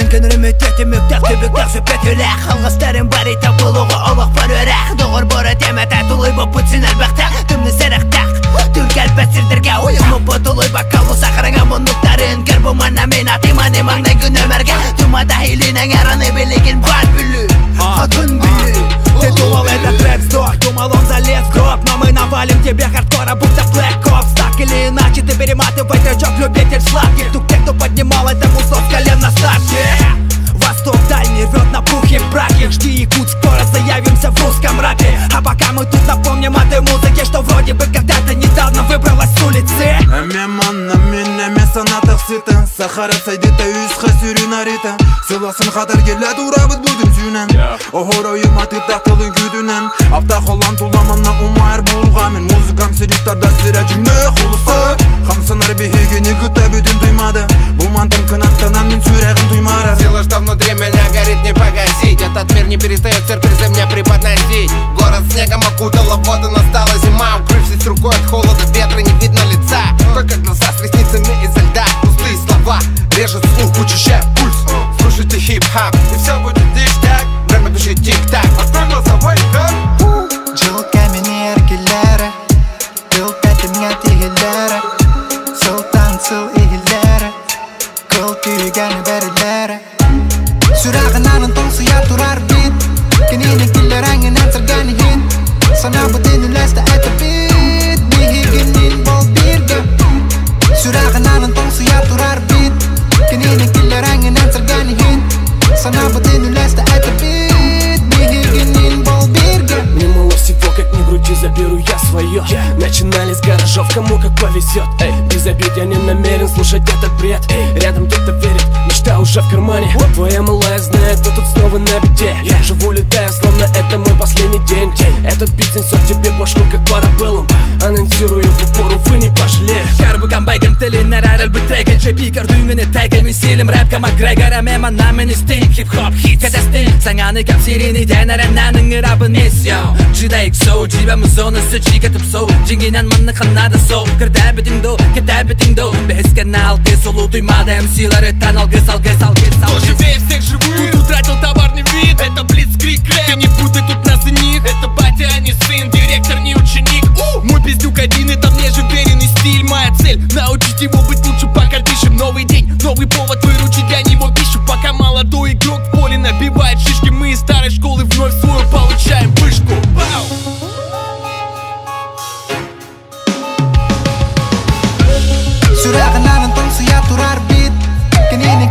Күнір үміттеті мүктақ түбіктақ сөпетілік Қалғыстарым бар ета болуға олық бар өрақ Доғыр бұры темета тұлай боп бұтсин әлбақтақ Түмні сәріқтақ Түлгәл бәсірдерге ойымы бұтылай баққалы сақырыңа мұнықтарын Кір бұманна мен атиманы маңдай күн өмірге Тұмада хилінен әраны білігін бар бүлі Хатын бүлі Ты думал это трэп сдох, думал он залез в гроб Но мы навалим тебе хардкора, будто Black Ops Так или иначе ты перематывай тречок, любитель сладких Тут те, кто поднимал это мусор с колен на старте Восток дальний рвет на пух и прахе Жди, Якут, скоро заявимся в русском рэпе А пока мы тут напомним о той музыке Что вроде бы когда-то недавно выбралась с улицы Меманна минеме санатық ситі Сахара сайдита үсқа сүрінарита Сыласын қатар келеді урабыт будын сүйнен Охор ойым аты тақтылын күдінен Апта қолан туламанна умайыр болғамен Музыкам сиритарда сірә жүмне құлысы Хамсынар бейгені күтті бүтін туймады Бұл мантым кынаттанан мен сүрәғын туймары Сила, что внутри меня горит, не погасить Этот мир не перестает сюрпризы мне преподносить Город снегом окутала, вот и настала зима Укрывшись рукой от холода, ветра не видно лица Только глаза с ресницами изо льда Пустые слова, режет слух, учащая пульс Слушайте хип-хап, и все будет ништяк Время бежит тик-так, открой глаза, wake up Жылками неркелері Гүл пәтімге тегелері Сұлтан сыл игілері Көл күйгені бәрілері Сүрағынан тоңсыя тұрар бит Кенені келер әңінен сіргені хит Сана бұдын үләсті әті бит Мейгенін бол бірге Сүрағынан тоңсыя тұрар бит Кенені келер әңінен сіргені хит Сана бұдын үләсті әті бит Мейгенін бол бірге Мне мало всего, как ни крути, заберу я свое Начинали с гаражов, кому как повезет Без обид я не намерен слушать этот бред Рядом кто-то верит, мечта уже в кармане Твоя малая знает, кто тут снова на беде Я живу, летая, словно это мой последний день Этот бит несет тебе башку, как парабеллум Анонсирую в упор, увы, не пожалею Карбуган байгын тілінер әріл бүттеген Жепикер дүймені тәйген Меселім рэпка макгрегор Әмема намені стейн хип-хоп хит кәдәстейн Саңаны кәп сирені дәнәрі нәнің ырабы несяу Жидайық соу, жибәмі зонысы жигетіп соу Жеңгенен манны қанады соу Кірді бітіңді, кетті бітіңді Бәскен алғы солу дүймады МС-лары таналғы салғы Кто живее всех живых, тут утратил товарный вид Это блицкрик рэп, ты не путай тут нас и них Это батя, а не сын, директор, не ученик Мой пиздюк один, это мне же веренный стиль Моя цель, научить его быть лучше, пока дышим Новый день, новый повод, выручить для него пищу Пока молодой игрок в поле набивает шишки Мы из старой школы вновь свою получаем вышку Сүрағынан тоңсыя тұрар бит Кенені